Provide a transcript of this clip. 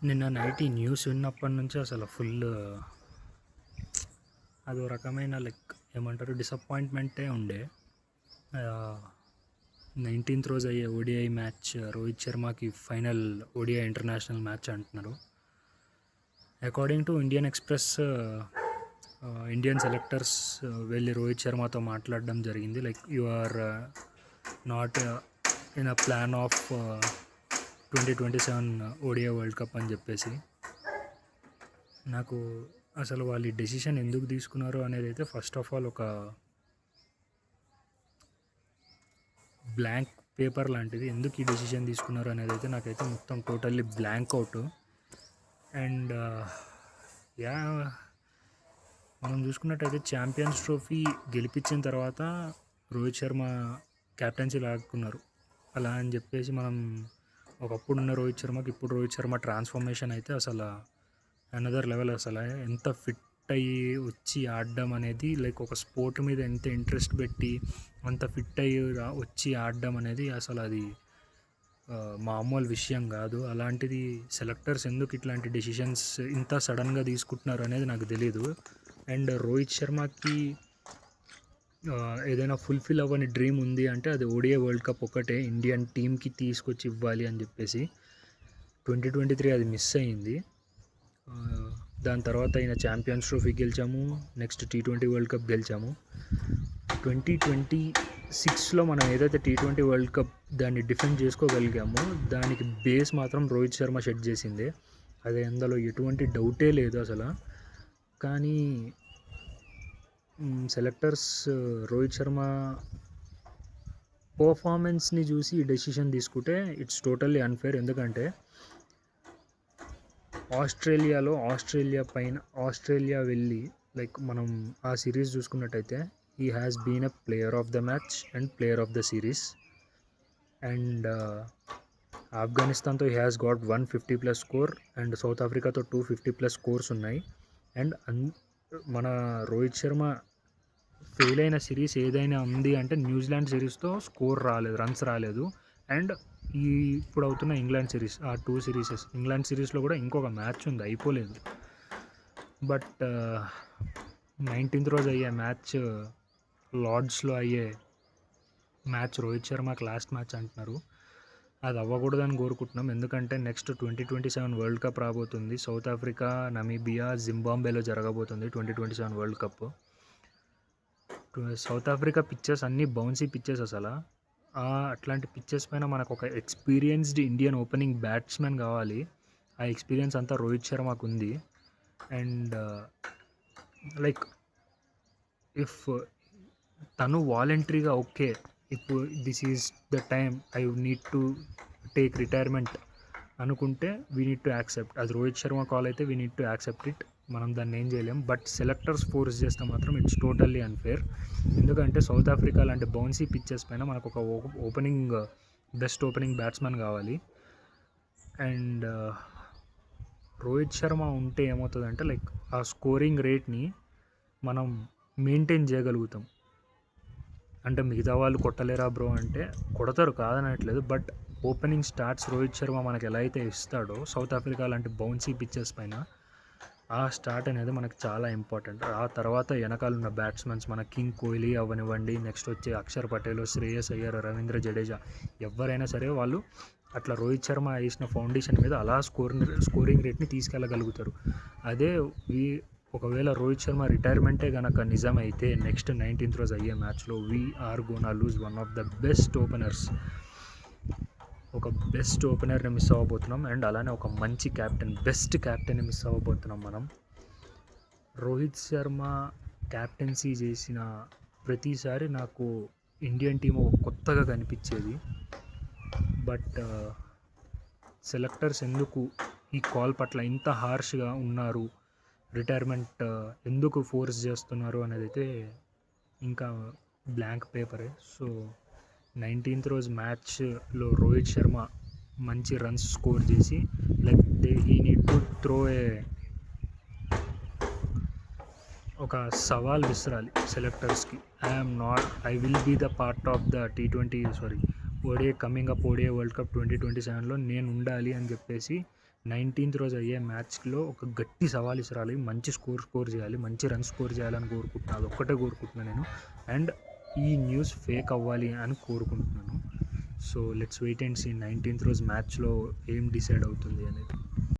నిన్న నైట్ ఈ న్యూస్ విన్నప్పటి నుంచి అసలు ఫుల్ అదో రకమైన ఏమంటారు డిసప్పాయింట్మెంటే ఉండే. 19th రోజు అయ్యే ఓడిఐ మ్యాచ్ రోహిత్ శర్మకి ఫైనల్ ఓడిఐ ఇంటర్నేషనల్ మ్యాచ్ అంటున్నారు. According to Indian Express Indian selectors వెళ్ళి రోహిత్ శర్మతో మాట్లాడడం జరిగింది. You are not in a plan of 2027 ODI World Cup అని చెప్పేసి. నాకు అసలు వాళ్ళు ఈ డెసిషన్ ఎందుకు తీసుకున్నారు అనేది అయితే ఫస్ట్ ఆఫ్ ఆల్ ఒక బ్లాంక్ పేపర్ లాంటిది. ఎందుకు ఈ డెసిషన్ తీసుకున్నారు అనేది అయితే నాకైతే మొత్తం totally blank out. And yeah మనం చూసుకున్నట్టయితే ఛాంపియన్స్ ట్రోఫీ గెలిపించిన తర్వాత రోహిత్ శర్మ క్యాప్టెన్సీ లాక్కున్నారు. అలా అని చెప్పేసి మనం ఒకప్పుడు ఉన్న రోహిత్ శర్మకి ఇప్పుడు రోహిత్ శర్మ ట్రాన్స్ఫర్మేషన్ అయితే అసలు అనదర్ లెవెల్. అసలు ఎంత ఫిట్ అయ్యి వచ్చి ఆడడం అనేది ఒక స్పోర్ట్ మీద ఎంత ఇంట్రెస్ట్ పెట్టి అంత ఫిట్ అయ్యి వచ్చి ఆడడం అనేది అసలు అది మామూలు విషయం కాదు. అలాంటిది సెలెక్టర్స్ ఎందుకు ఇట్లాంటి డెసిషన్స్ ఇంత సడన్గా తీసుకుంటున్నారు అనేది నాకు తెలీదు. అండ్ రోహిత్ శర్మకి ఏదైనా ఫుల్ఫిల్ అవ్వని డ్రీమ్ ఉంది అంటే అది ఓడిఐ వరల్డ్ కప్ ఒకటే ఇండియన్ టీమ్కి తీసుకొచ్చి ఇవ్వాలి అని చెప్పేసి. 2023 అది మిస్ అయింది. దాని తర్వాత అయిన ఛాంపియన్స్ ట్రోఫీ గెలిచాము, నెక్స్ట్ T20 వరల్డ్ కప్ గెలిచాము. 2026లో మనం ఏదైతే T20 వరల్డ్ కప్ దాన్ని డిఫెండ్ చేసుకోగలిగామో దానికి బేస్ మాత్రం రోహిత్ శర్మ సెట్ చేసిందే. అది అందులో ఎటువంటి డౌటే లేదు అసలు. కానీ సెలెక్టర్స్ రోహిత్ శర్మ పర్ఫార్మెన్స్ని చూసి ఈ డెసిషన్ తీసుకుంటే ఇట్స్ టోటల్లీ అన్ఫేర్. ఎందుకంటే ఆస్ట్రేలియా వెళ్ళి మనం ఆ సిరీస్ చూసుకున్నట్టయితే he has been a player of the match and player of the series. And ఆఫ్ఘనిస్తాన్తో he has got 150+ score and south ఆఫ్రికాతో 250+ స్కోర్స్ ఉన్నాయి. అండ్ మన రోహిత్ శర్మ ఫెయిల్ అయిన సిరీస్ ఏదైనా ఉంది అంటే న్యూజిలాండ్ సిరీస్తో స్కోర్ రాలేదు, రన్స్ రాలేదు. అండ్ ఇప్పుడు అవుతున్న ఇంగ్లాండ్ సిరీస్, ఆ 2 సిరీసెస్, ఇంగ్లాండ్ సిరీస్లో కూడా ఇంకొక మ్యాచ్ ఉంది, అయిపోలేదు. బట్ 19th రోజు అయ్యే మ్యాచ్, లార్డ్స్లో అయ్యే మ్యాచ్ రోహిత్ శర్మకి లాస్ట్ మ్యాచ్ అంటున్నారు. అది అవ్వకూడదని కోరుకుంటున్నాం. ఎందుకంటే నెక్స్ట్ 2027 వరల్డ్ కప్ రాబోతుంది. సౌత్ ఆఫ్రికా, నమీబియా, జింబాబ్వేలో జరగబోతుంది 2027 world cup. South Africa pitches అన్నీ బౌన్సీ పిచ్చెస్ అసలు. అట్లాంటి పిచ్చెస్ పైన మనకు ఒక ఎక్స్పీరియన్స్డ్ ఇండియన్ ఓపెనింగ్ బ్యాట్స్మెన్ కావాలి. ఆ ఎక్స్పీరియన్స్ అంతా రోహిత్ శర్మకు ఉంది. అండ్ ఇఫ్ తను వాలంటరీగా ఓకే ఇప్పుడు this is the time I need to take retirement అనుకుంటే వీ నీడ్ టు యాక్సెప్ట్. అది రోహిత్ శర్మ కాల్ అయితే we need to accept it. మనం దాన్ని ఏం చేయలేం. బట్ సెలెక్టర్స్ ఫోర్స్ చేస్తే మాత్రం ఇట్స్ టోటల్లీ అన్ఫేర్. ఎందుకంటే సౌత్ ఆఫ్రికా లాంటి బౌన్సీ పిచ్చెస్ పైన మనకు ఒక బెస్ట్ ఓపెనింగ్ బ్యాట్స్మెన్ కావాలి. అండ్ రోహిత్ శర్మ ఉంటే ఏమవుతుందంటే ఆ స్కోరింగ్ రేట్ని మనం మెయింటైన్ చేయగలుగుతాం. అంటే మిగతా వాళ్ళు కొట్టలేరా బ్రో అంటే కొడతారు, కాదనట్లేదు. But opening starts Rohit Sharma మనకు ఎలా అయితే ఇస్తాడో సౌత్ ఆఫ్రికా లాంటి బౌన్సీ పిచ్చెస్ పైన, ఆ స్టార్ట్ అనేది మనకు చాలా ఇంపార్టెంట్. ఆ తర్వాత వెనకాల ఉన్న బ్యాట్స్మెన్స్ మన కింగ్ కోహ్లీ అవ్వనివ్వండి, నెక్స్ట్ వచ్చే అక్షర్ పటేల్, శ్రేయస్ అయ్యర్, రవీంద్ర జడేజా, ఎవరైనా సరే వాళ్ళు అట్లా రోహిత్ శర్మ వేసిన ఫౌండేషన్ మీద అలా స్కోరింగ్ రేట్ని తీసుకెళ్ళగలుగుతారు. అదే ఒకవేళ రోహిత్ శర్మ రిటైర్మెంటే కనుక నిజమైతే నెక్స్ట్ 19th రోజు అయ్యే మ్యాచ్లో we're gonna lose one of the best openers. ఒక బెస్ట్ ఓపెనర్ని మిస్ అవ్వబోతున్నాం. అండ్ అలానే ఒక మంచి క్యాప్టెన్, బెస్ట్ క్యాప్టెన్ని మిస్ అవ్వబోతున్నాం మనం. రోహిత్ శర్మ క్యాప్టెన్సీ చేసిన ప్రతిసారి నాకు ఇండియన్ టీం ఒక కొత్తగా కనిపించేది. బట్ సెలెక్టర్స్ ఎందుకు ఈ కాల్ పట్ల ఇంత హార్ష్గా ఉన్నారు, రిటైర్మెంట్ ఎందుకు ఫోర్స్ చేస్తున్నారు అనేది అయితే ఇంకా బ్లాంక్ పేపరే. సో 19th రోజు మ్యాచ్లో రోహిత్ శర్మ మంచి రన్స్ స్కోర్ చేసి హీ నీడ్ టు త్రో ఒక సవాల్ విసరాలి సెలెక్టర్స్కి. I will be the part of the ODI coming up ODI World Cup 2027లో నేను ఉండాలి అని చెప్పేసి 19th రోజు అయ్యే మ్యాచ్‌లో ఒక గట్టి సవాల్ ఇసరాలి. మంచి స్కోర్ చేయాలి. మంచి రన్స్ స్కోర్ చేయాలని కోరుకుంటున్నా. అదొక్కటే కోరుకుంటున్నా నేను. అండ్ ఈ న్యూస్ ఫేక్ అవ్వాలి అని కోరుకుంటున్నాను. So let's wait and see 19th రోజు మ్యాచ్‌లో ఏం డిసైడ్ అవుతుంది అనేది.